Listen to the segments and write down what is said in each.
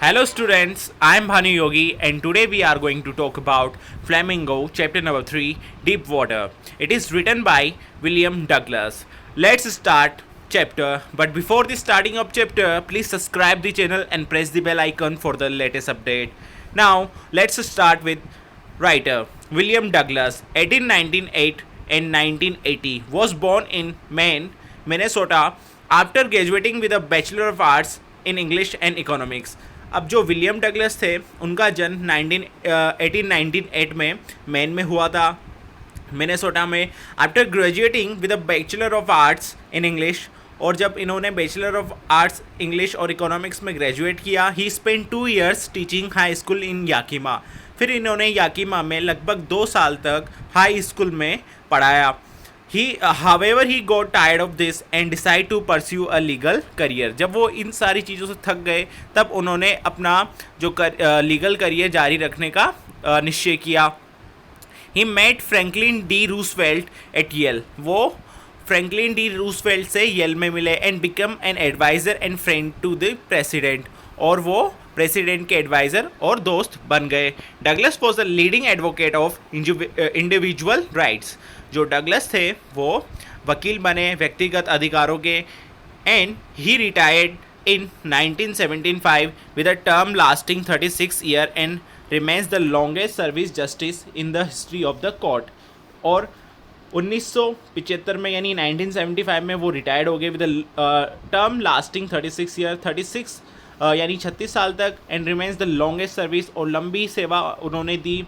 Hello students, I am Bhanu Yogi and today we are going to talk about Flamingo chapter number 3 Deep Water. It is written by William Douglas. Let's start chapter, but before the starting of chapter please subscribe the channel and press the bell icon for the latest update. Now let's start with writer William Douglas 1898 and 1980 was born in Maine, Minnesota after graduating with a Bachelor of Arts in English and Economics. अब जो William Douglas थे उनका जन्म 1898 में man में हुआ था, Minnesota में, after graduating with a bachelor of arts in English. और जब इन्होंने बैचलर ऑफ आर्ट्स इंग्लिश और इकोनॉमिक्स में ग्रेजुएट किया, he spend 2 years teaching high school in Yakima. फिर इन्होंने याकीमा में लगभग 2 साल तक हाई स्कूल में पढ़ाया. However, he got tired of this and decided to pursue a legal career. जब वो इन सारी चीज़ों से थक गए तब उन्होंने अपना जो लीगल करियर जारी रखने का निश्चय किया. He met Franklin D. Roosevelt at Yale. वो फ्रैंकलिन डी रूजवेल्ट से येल में मिले and become an adviser and friend to the president. और वो प्रेसिडेंट के एडवाइज़र और दोस्त बन गए. Douglas was a leading advocate of individual rights. जो डगलस थे वो वकील बने व्यक्तिगत अधिकारों के. And he retired in 1975 with a term lasting 36 years and remains the longest service justice in the history of the court. और 1975 में यानी 1975 में वो रिटायर्ड हो गए विद टर्म लास्टिंग 36 years, 36 यानी 36 साल तक. And remains the longest service, और लंबी सेवा उन्होंने दी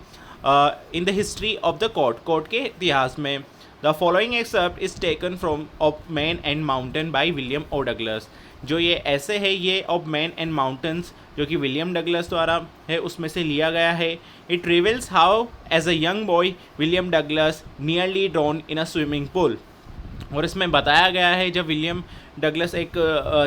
in the history of the court के इतिहास में. The following excerpt is taken from of man and mountain by William O Douglas. जो ये ऐसे है ये ऑफ मैन एंड माउंटेन्स जो कि विलियम डगलस द्वारा है उसमें से लिया गया है. It reveals how as a young boy William Douglas nearly drowned in a swimming pool. और इसमें बताया गया है जब विलियम डगलस एक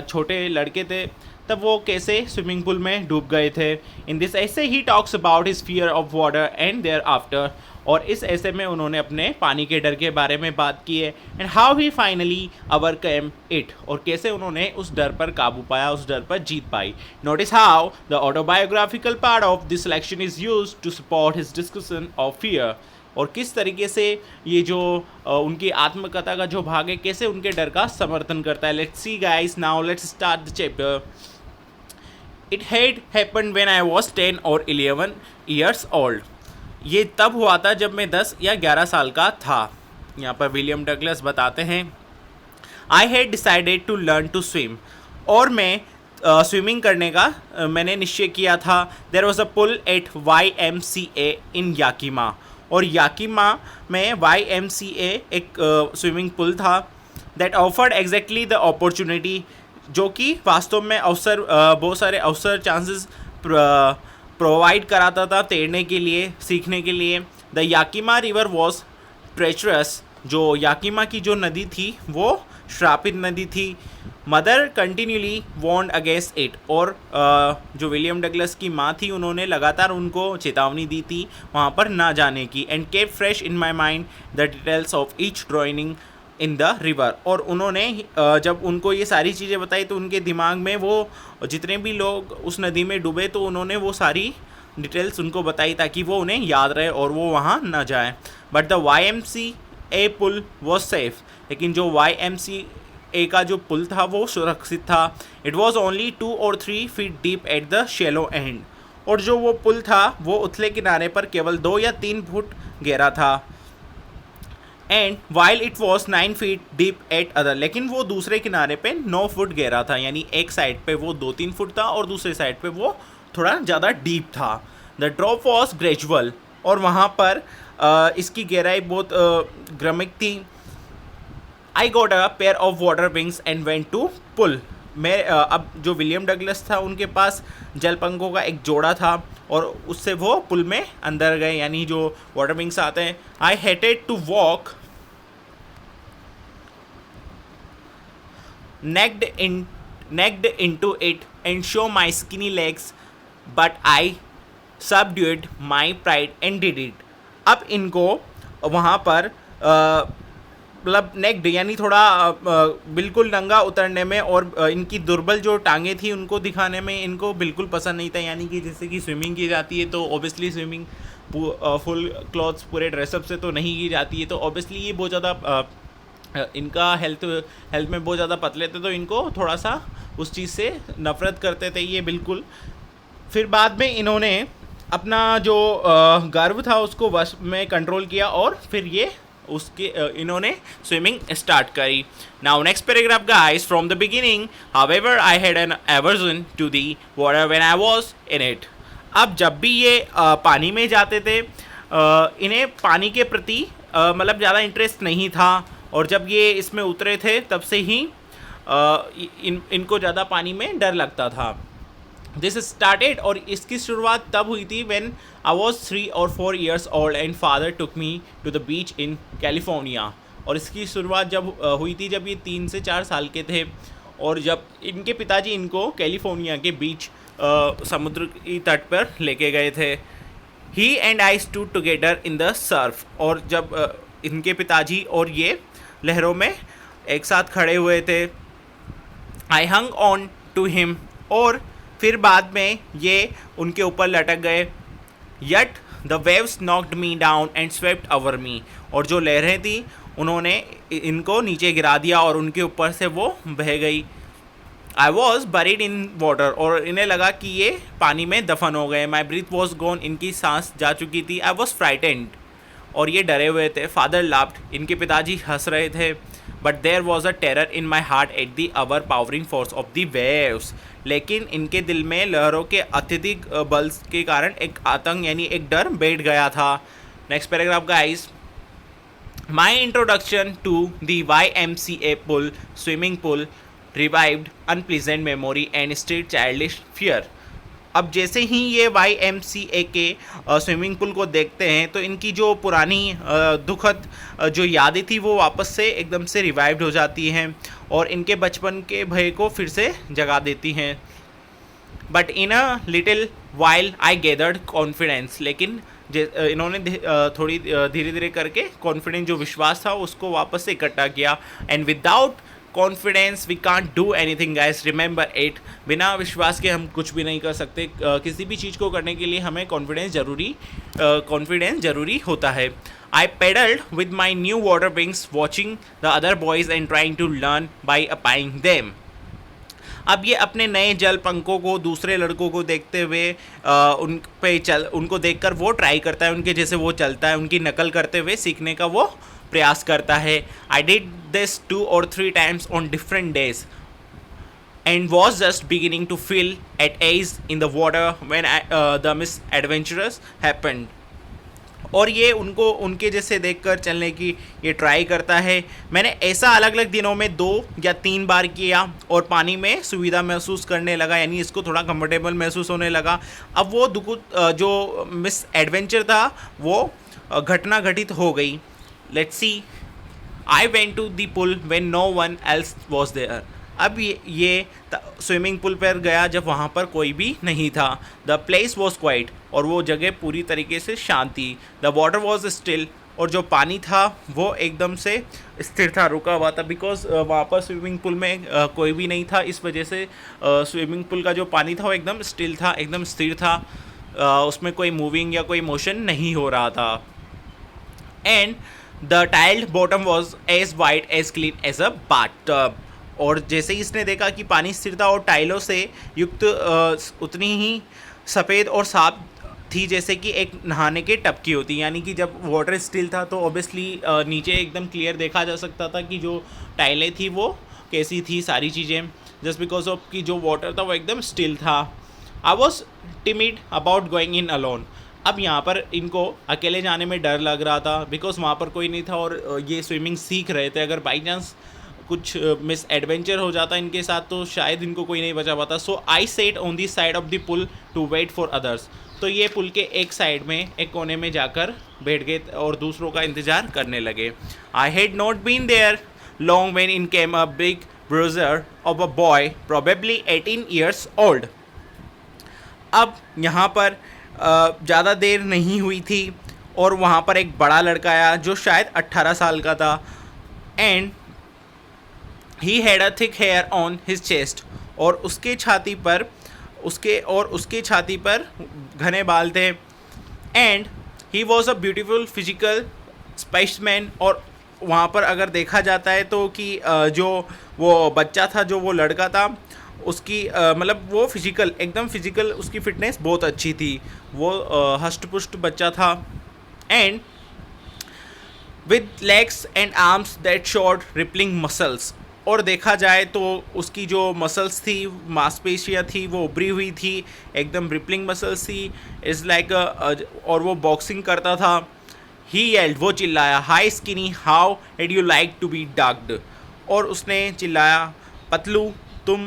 छोटे लड़के थे तब वो कैसे स्विमिंग पूल में डूब गए थे. In this essay he talks about his fear of water and thereafter. और इस ऐसे में उन्होंने अपने पानी के डर के बारे में बात की है. And how he finally overcome it, और कैसे उन्होंने उस डर पर काबू पाया, उस डर पर जीत पाई. Notice how the autobiographical part of this selection is use to support his discussion of fear. और किस तरीके से ये जो उनकी आत्मकथा का जो भाग है कैसे उनके डर का समर्थन करता है. Let's see guys, now let's start the chapter. It had happened when I was 10 or 11 years old. ये तब हुआ था जब मैं 10 या 11 साल का था. यहाँ पर विलियम डगलस बताते हैं, I had decided to learn to swim. और मैं स्विमिंग करने का मैंने निश्चय किया था. There was a pool at YMCA in Yakima. और याकीमा में YMCA एक स्विमिंग पूल था. That offered exactly the opportunity, जो कि वास्तव में अवसर बहुत सारे अवसर चांसेस प्रोवाइड कराता था तैरने के लिए, सीखने के लिए. The Yakima river was treacherous. जो याकीमा की जो नदी थी वो श्रापित नदी थी. Mother continually warned against it. और जो विलियम डगलस की माँ थी उन्होंने लगातार उनको चेतावनी दी थी वहाँ पर ना जाने की. And keep fresh in my mind the details of each drowning in the river. और उन्होंने जब उनको ये सारी चीज़ें बताई तो उनके दिमाग में वो जितने भी लोग उस नदी में डूबे तो उन्होंने वो सारी डिटेल्स उनको बताई ताकि वो उन्हें याद रहे और वो वहाँ ना जाए. But the YMCA pool was safe. लेकिन जो YMCA का जो पुल था वो सुरक्षित था. It was only 2 or 3 feet deep at the shallow and. और जो वो पुल था वो उथले किनारे पर केवल 2 या 3 फुट गहरा था. And while it was 9 feet deep eight other. लेकिन वो दूसरे किनारे पे 9 फुट गहरा था. यानी एक साइड पे वो 2-3 फुट था और दूसरे साइड पे वो थोड़ा ज़्यादा डीप था. The drop was gradual. और वहाँ पर इसकी गहराई बहुत क्रमिक थी. I got a pair of water wings and went to pool. मैं अब जो विलियम डगलस था उनके पास जलपंखों का एक जोड़ा था और उससे वो पुल में अंदर गए, यानी जो वाटर विंग्स आते हैं. I hated to walk necked into it and show my skinny legs, but I subdued my pride and did it. अब इनको वहाँ पर मतलब नेक्ड यानी थोड़ा बिल्कुल नंगा उतरने में, और इनकी दुर्बल जो टांगे थी उनको दिखाने में इनको बिल्कुल पसंद नहीं था। यानी कि जैसे कि स्विमिंग की जाती है तो ऑब्वियसली स्विमिंग फुल क्लॉथ्स पूरे ड्रेसअप से तो नहीं की जाती है, तो ऑब्वियसली ये बहुत ज़्यादा इनका हेल्थ हेल्थ में बहुत ज़्यादा पतले थे, तो इनको थोड़ा सा उस चीज़ से नफ़रत करते थे ये बिल्कुल। फिर बाद में इन्होंने अपना जो गर्व था उसको वश में कंट्रोल किया, और फिर ये उसके इन्होंने स्विमिंग स्टार्ट करी। Now next paragraph guys, from the beginning however I had an aversion to the water when I was in it. अब जब भी ये पानी में जाते थे इन्हें पानी के प्रति मतलब ज़्यादा इंटरेस्ट नहीं था, और जब ये इसमें उतरे थे तब से ही इनको ज़्यादा पानी में डर लगता था। दिस स्टार्टेड, और इसकी शुरुआत तब हुई थी when I was 3 or 4 years old and father took me to the beach in California. और इसकी शुरुआत जब हुई थी जब ये 3 से 4 साल के थे, और जब इनके पिताजी इनको कैलिफोर्निया के बीच समुद्र की तट पर लेके गए थे। He and I stood together in the surf, और जब इनके पिताजी और ये लहरों में एक साथ खड़े हुए थे। आई हंग ऑन टू हिम, और फिर बाद में ये उनके ऊपर लटक गए। Yet the waves knocked me down and swept over me, और जो लहरें थी उन्होंने इनको नीचे गिरा दिया और उनके ऊपर से वो बह गई। I was buried in water, और इन्हें लगा कि ये पानी में दफन हो गए। माई ब्रीथ वॉज गॉन, इनकी सांस जा चुकी थी। आई वॉज फ्राइटेंड, और ये डरे हुए थे। फादर लाफ्ड, इनके पिताजी हंस रहे थे। But there was a terror in my heart at the overpowering force of the waves, लेकिन इनके दिल में लहरों के अत्यधिक बल के कारण एक आतंक यानी एक डर बैठ गया था। Next paragraph guys, my introduction to the YMCA pool swimming pool revived unpleasant memory and stirred childish fear. अब जैसे ही ये YMCA के स्विमिंग पूल को देखते हैं तो इनकी जो पुरानी दुखद जो यादें थी वो वापस से एकदम से रिवाइव्ड हो जाती हैं, और इनके बचपन के भय को फिर से जगा देती हैं। But in a little while I gathered confidence, लेकिन इन्होंने थोड़ी धीरे धीरे करके कॉन्फिडेंस जो विश्वास था उसको वापस से इकट्ठा किया। And without confidence we can't do anything guys, remember it. बिना विश्वास के हम कुछ भी नहीं कर सकते। किसी भी चीज़ को करने के लिए हमें कॉन्फिडेंस ज़रूरी होता है। I paddled with my new water wings watching the other boys and trying to learn by aping them. अब ये अपने नए जल पंखों को दूसरे लड़कों को देखते हुए उनको देखकर वो ट्राई करता है, उनके जैसे वो चलता है, उनकी नकल करते हुए सीखने का वो प्रयास करता है। I did this 2 or 3 times on different days and was just beginning to feel at ease in the water when the misadventures happened। और ये उनको उनके जैसे देखकर चलने की ये ट्राई करता है। मैंने ऐसा अलग अलग दिनों में 2 या 3 बार किया और पानी में सुविधा महसूस करने लगा, यानी इसको थोड़ा कंफर्टेबल महसूस होने लगा। अब वो जो मिस एडवेंचर था वो घटना घटित हो गई। Let's see, I went to the pool when no one else was there. अब ये स्विमिंग पूल पर गया जब वहाँ पर कोई भी नहीं था। द प्लेस वॉज क्वाइट, और वो जगह पूरी तरीके से शांत थी। द वाटर वॉज स्टिल, और जो पानी था वो एकदम से स्थिर था, रुका हुआ था। बिकॉज वहाँ पर स्विमिंग पूल में कोई भी नहीं था, इस वजह से स्विमिंग पूल का जो पानी था वो एकदम स्टिल था, एकदम स्थिर था। उसमें कोई मूविंग या कोई मोशन नहीं हो रहा था। And the tiled bottom was as white as clean as a bathtub, और जैसे ही इसने देखा कि पानी स्थिर था और टाइलों से युक्त उतनी ही सफ़ेद और साफ थी जैसे कि एक नहाने के टब की होती। यानी कि जब वाटर स्टिल था तो ऑब्वियसली नीचे एकदम क्लियर देखा जा सकता था कि जो टाइलें थी वो कैसी थी, सारी चीज़ें, जस्ट बिकॉज ऑफ कि जो वाटर था वो एकदम स्टिल था। I was timid about going in alone. अब यहाँ पर इनको अकेले जाने में डर लग रहा था, बिकॉज वहाँ पर कोई नहीं था और ये स्विमिंग सीख रहे थे। अगर बाई चांस कुछ मिस एडवेंचर हो जाता इनके साथ तो शायद इनको कोई नहीं बचा पाता। So I sat on the side of the pool to wait for others. तो ये पुल के एक साइड में एक कोने में जाकर बैठ गए और दूसरों का इंतज़ार करने लगे। I had not been there long when in came a big bruiser of a boy probably 18 years old। अब यहाँ पर ज़्यादा देर नहीं हुई थी और वहाँ पर एक बड़ा लड़का आया जो शायद 18 साल का था। And he had a thick hair on his chest, और उसके छाती पर घने बाल थे. And he was a beautiful physical specimen. और वहाँ पर अगर देखा जाता है तो कि जो वो बच्चा था, जो वो लड़का था, उसकी मतलब वो फिजिकल, एकदम फिजिकल, उसकी फिटनेस बहुत अच्छी थी. वो हष्ट पुष्ट बच्चा था. And with legs and arms that showed rippling muscles. और देखा जाए तो उसकी जो मसल्स थी, मांसपेशियाँ थी, वो उभरी हुई थी, एकदम रिपलिंग मसल्स थी. इज़ लाइक और वो बॉक्सिंग करता था. ही येल्ड, वो चिल्लाया, hi skinny how'd you like to be ducked. और उसने चिल्लाया, पतलू तुम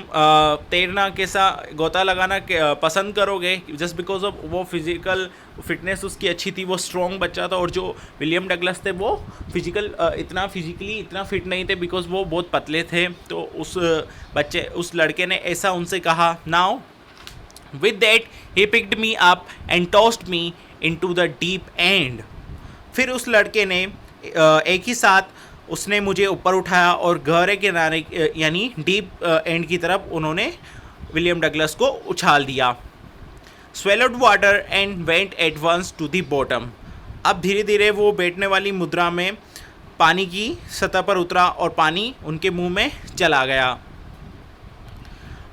तैरना कैसा, गोता लगाना पसंद करोगे. जस्ट बिकॉज ऑफ वो फिजिकल फिटनेस उसकी अच्छी थी, वो स्ट्रॉन्ग बच्चा था. और जो विलियम डगलस थे वो इतना फिजिकली इतना फिट नहीं थे, बिकॉज वो बहुत पतले थे. तो उस लड़के ने ऐसा उनसे कहा. Now with that he picked me up and tossed me into the deep and. फिर उस लड़के ने एक ही साथ उसने मुझे ऊपर उठाया और गहरे किनारे यानी डीप एंड की तरफ उन्होंने विलियम डगलस को उछाल दिया. Swallowed water and went at once to the bottom. अब धीरे धीरे वो बैठने वाली मुद्रा में पानी की सतह पर उतरा और पानी उनके मुंह में चला गया.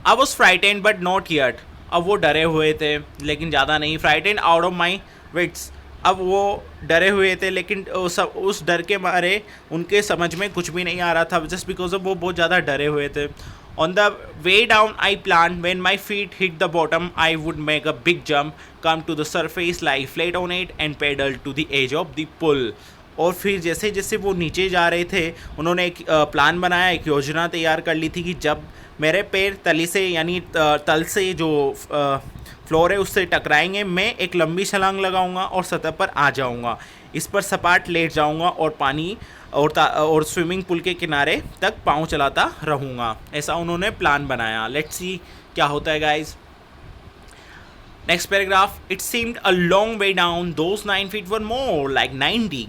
I was frightened but not yet. अब वो डरे हुए थे लेकिन ज़्यादा नहीं. Frightened out of my wits. अब वो डरे हुए थे लेकिन उस डर के मारे उनके समझ में कुछ भी नहीं आ रहा था, जस्ट बिकॉज ऑफ वो बहुत ज़्यादा डरे हुए थे. On the way down I plan when my feet hit the bottom I would make a big jump, come to the surface, lie flat on it and paddle to the edge of the pool. और फिर जैसे जैसे वो नीचे जा रहे थे उन्होंने एक प्लान बनाया, एक योजना तैयार कर ली थी कि जब मेरे पैर तली से यानी तल से जो फ्लोर है उससे टकराएंगे, मैं एक लंबी छलांग लगाऊंगा और सतह पर आ जाऊंगा. इस पर सपाट लेट जाऊंगा और पानी और स्विमिंग पूल के किनारे तक पाँव चलाता रहूँगा. ऐसा उन्होंने प्लान बनाया. लेट्स सी क्या होता है guys. Next paragraph. It seemed a long way down, those 9 feet were more like 90.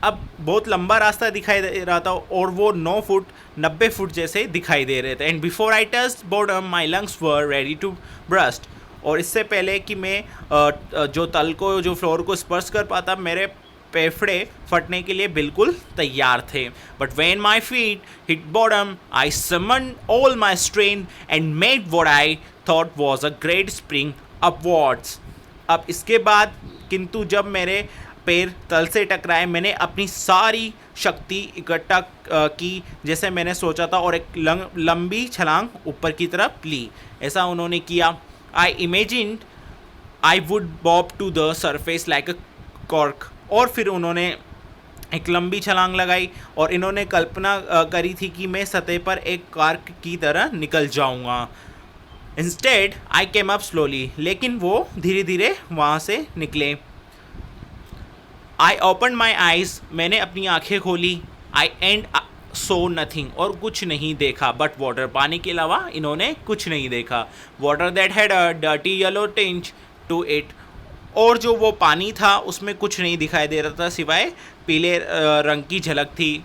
अब बहुत लंबा रास्ता दिखाई दे रहा था और वो 90 फुट जैसे दिखाई दे रहे थे. And before I touch bottom my lungs were ready to burst. और इससे पहले कि मैं जो तल को, जो फ्लोर को स्पर्श कर पाता, मेरे फेफड़े फटने के लिए बिल्कुल तैयार थे. But when my feet hit bottom I summoned all my strength and made what I thought was a great spring upwards. अब इसके बाद किंतु जब मेरे पैर तल से टकराए, मैंने अपनी सारी शक्ति इकट्ठा की जैसे मैंने सोचा था और एक लंबी छलांग ऊपर की तरफ ली. ऐसा उन्होंने किया. I imagined I would bob to the surface like a cork. और फिर उन्होंने एक लंबी छलांग लगाई और इन्होंने कल्पना करी थी कि मैं सतह पर एक कॉर्क की तरह निकल जाऊंगा. Instead I came up slowly. लेकिन वो धीरे धीरे वहाँ से निकले. I open my eyes. मैंने अपनी आंखें खोली. आई एंड सो नथिंग. और कुछ नहीं देखा बट वाटर. पानी के अलावा इन्होंने कुछ नहीं देखा. Water that had a dirty yellow tinge to it. और जो वो पानी था उसमें कुछ नहीं दिखाई दे रहा था सिवाय पीले रंग की झलक थी.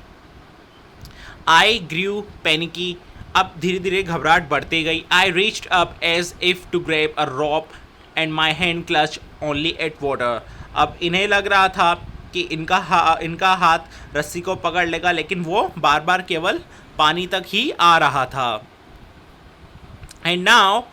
I grew panicky. अब धीरे धीरे घबराहट बढ़ती गई. I reached up as if to grab a rope and my hand clutch only at water. अब इन्हें लग रहा था कि इनका हाथ रस्सी को पकड़ लेगा, लेकिन वो बार बार केवल पानी तक ही आ रहा था. And now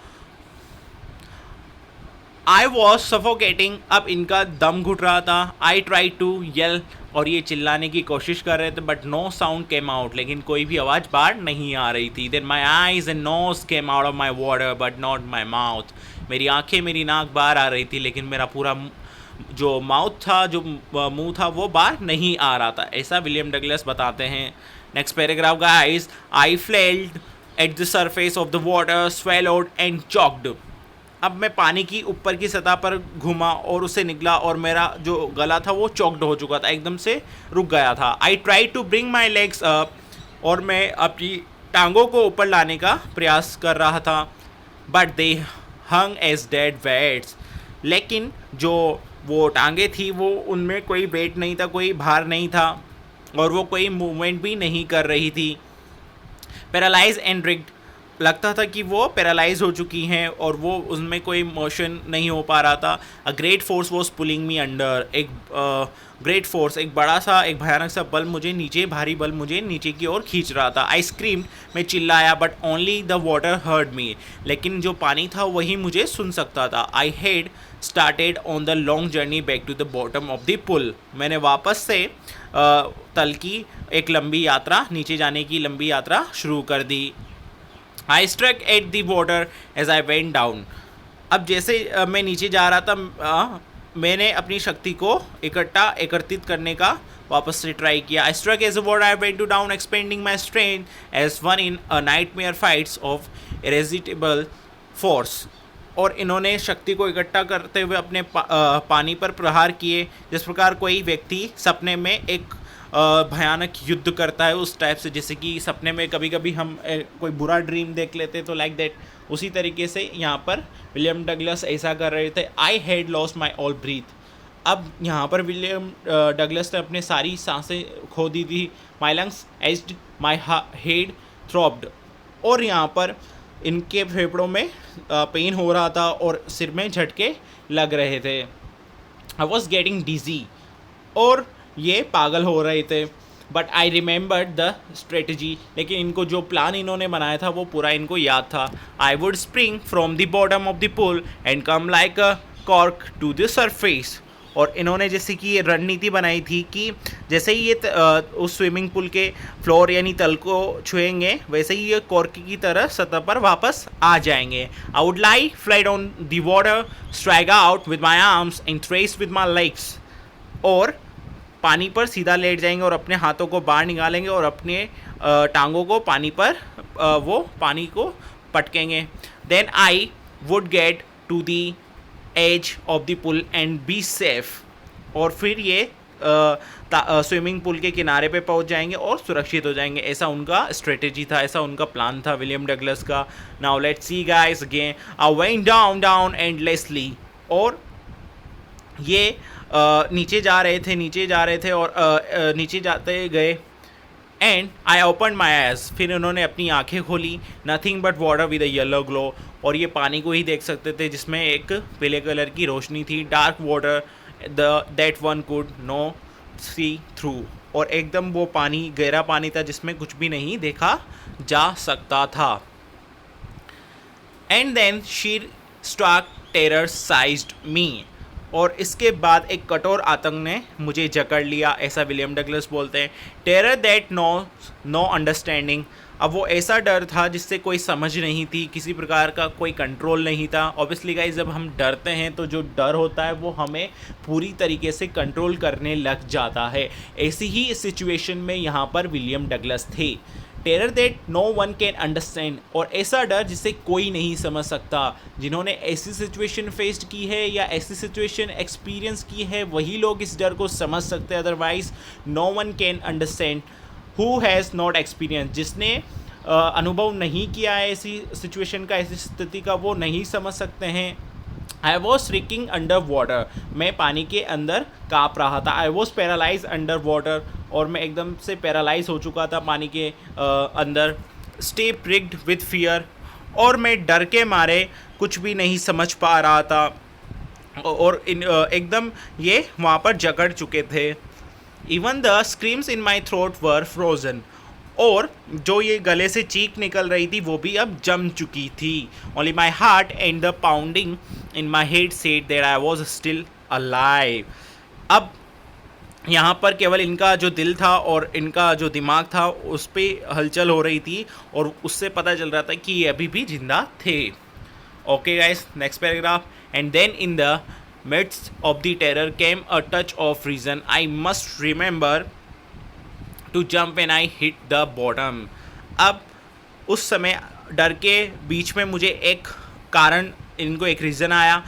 I was suffocating. अब इनका दम घुट रहा था. I try to yell. और ये चिल्लाने की कोशिश कर रहे थे but no sound came out. लेकिन कोई भी आवाज़ बाहर नहीं आ रही थी. Then my eyes and nose came out of my water but not my mouth. मेरी आंखें, मेरी नाक बाहर आ रही थी लेकिन मेरा पूरा जो माउथ था, जो मुंह था, वो बाहर नहीं आ रहा था. ऐसा विलियम डगलस बताते हैं. Next paragraph guys. I flailed at the surface of the water, swallowed and choked. अब मैं पानी की ऊपर की सतह पर घूमा और उससे निकला और मेरा जो गला था वो चॉक्ड हो चुका था, एकदम से रुक गया था. I try to bring my legs up. और मैं अपनी टांगों को ऊपर लाने का प्रयास कर रहा था. But they hung as dead weights. लेकिन जो वो टांगे थी वो उनमें कोई वेट नहीं था, कोई भार नहीं था. और वो कोई मूवमेंट भी नहीं कर रही थी। पैरालाइज एंड रिग्ड, लगता था कि वो पैरालाइज हो चुकी हैं और वो उसमें कोई मोशन नहीं हो पा रहा था। A great force was pulling me under, एक ग्रेट फोर्स, एक बड़ा सा, एक भयानक सा बल मुझे नीचे, भारी बल मुझे नीचे की ओर खींच रहा था। आई स्क्रीम्ड, मैं चिल्लाया, but only the water heard me, लेकिन जो पानी था वही मुझे सुन सकता था। I had started on the long journey back to the bottom of the pool, मैंने वापस से तल की एक लंबी यात्रा, नीचे जाने की लंबी यात्रा शुरू कर दी। I struck at the water as I went down, अब जैसे मैं नीचे जा रहा था मैंने अपनी शक्ति को एकत्रित करने का वापस से ट्राई किया। I struck as a water I went to down, expending my strength as one in a nightmare fights of irresistible force, और इन्होंने शक्ति को इकट्ठा करते हुए अपने पानी पर प्रहार किए, जिस प्रकार कोई व्यक्ति सपने में एक भयानक युद्ध करता है उस टाइप से, जैसे कि सपने में कभी कभी हम कोई बुरा ड्रीम देख लेते तो लाइक दैट, उसी तरीके से यहाँ पर विलियम डगलस ऐसा कर रहे थे। I had lost my all breath, अब यहाँ पर विलियम डगलस ने अपने सारी सांसें खो दी थी। माई lungs aged, my head throbbed, और यहाँ पर इनके फेफड़ों में पेन हो रहा था और सिर में झटके लग रहे थे। आई वॉज गेटिंग डिजी, और ये पागल हो रहे थे। But I remembered the strategy, लेकिन इनको जो प्लान इन्होंने बनाया था वो पूरा इनको याद था। I would spring from the bottom of the pool and come like a cork to the surface, और इन्होंने जैसे कि ये रणनीति बनाई थी कि जैसे ही ये उस स्विमिंग पूल के फ्लोर यानी तल को छुएंगे, वैसे ही ये कॉर्क की तरह सतह पर वापस आ जाएंगे। I would lie flight on the water, strike out with my arms and trace with my legs, और पानी पर सीधा लेट जाएंगे और अपने हाथों को बाहर निकालेंगे और अपने टांगों को पानी पर वो पानी को पटकेंगे। Then I would get to the edge of the pool and be safe, और फिर ये स्विमिंग पूल के किनारे पे पहुंच जाएंगे और सुरक्षित हो जाएंगे। ऐसा उनका स्ट्रेटेजी था, ऐसा उनका प्लान था विलियम डगलस का। Now let's see guys again, I went down down endlessly, और ये नीचे जा रहे थे और नीचे जाते गए। And I open my eyes, फिर उन्होंने अपनी आंखें खोली। Nothing but water with a yellow glow, और ये पानी को ही देख सकते थे जिसमें एक पीले कलर की रोशनी थी। Dark water that one could no see through, और एकदम वो पानी गहरा पानी था जिसमें कुछ भी नहीं देखा जा सकता था। And then she struck terror seized me, और इसके बाद एक कठोर आतंक ने मुझे जकड़ लिया, ऐसा विलियम डगलस बोलते हैं। टेरर दैट नो अंडरस्टैंडिंग, अब वो ऐसा डर था जिससे कोई समझ नहीं थी, किसी प्रकार का कोई कंट्रोल नहीं था। ऑब्वियसली गाइस, जब हम डरते हैं तो जो डर होता है वो हमें पूरी तरीके से कंट्रोल करने लग जाता है। ऐसी ही सिचुएशन में यहाँ पर विलियम डगलस थे। Terror that no one can understand, और ऐसा डर जिसे कोई नहीं समझ सकता। जिन्होंने ऐसी सिचुएशन फेस्ड की है या ऐसी सिचुएशन एक्सपीरियंस की है वही लोग इस डर को समझ सकते हैं, otherwise no one can understand who has not experience, जिसने अनुभव नहीं किया है ऐसी सिचुएशन का, ऐसी स्थिति का, वो नहीं समझ सकते हैं। आई वॉज श्रिकिंग अंडर वाटर, मैं पानी के अंदर काँप रहा था। I was paralyse under water, और मैं एकदम से पैरालाइज हो चुका था पानी के अंदर। स्टे प्रिग्ड विथ फियर, और मैं डर के मारे कुछ भी नहीं समझ पा रहा था, और एकदम ये वहाँ पर जकड़ चुके थे। Even the screams in my throat were frozen, और जो ये गले से चीख निकल रही थी वो भी अब जम चुकी थी। Only my heart and the pounding in my head said that I was still alive, अब यहाँ पर केवल इनका जो दिल था और इनका जो दिमाग था उस पर हलचल हो रही थी, और उससे पता चल रहा था कि ये अभी भी जिंदा थे। Okay guys, next paragraph. And then in the midst of the terror came a touch of reason. I must remember to jump when I hit the bottom. अब उस समय डर के बीच में मुझे एक कारण, इनको एक रीज़न आया,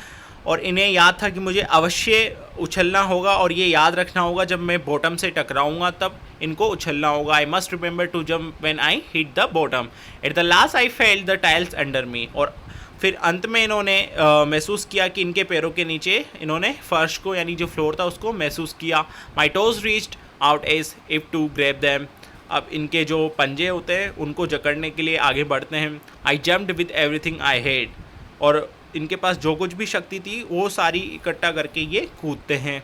और इन्हें याद था कि मुझे अवश्य उछलना होगा, और ये याद रखना होगा जब मैं बॉटम से टकराऊंगा तब इनको उछलना होगा। I must remember to jump when I hit the bottom. At the last I felt the tiles under me, और फिर अंत में इन्होंने महसूस किया कि इनके पैरों के नीचे इन्होंने फर्श को, यानी जो फ्लोर था उसको महसूस किया। My toes reached out as if to grab them. अब इनके जो पंजे होते हैं उनको जकड़ने के लिए आगे बढ़ते हैं। आई jumped with everything I had, और इनके पास जो कुछ भी शक्ति थी वो सारी इकट्ठा करके ये कूदते हैं।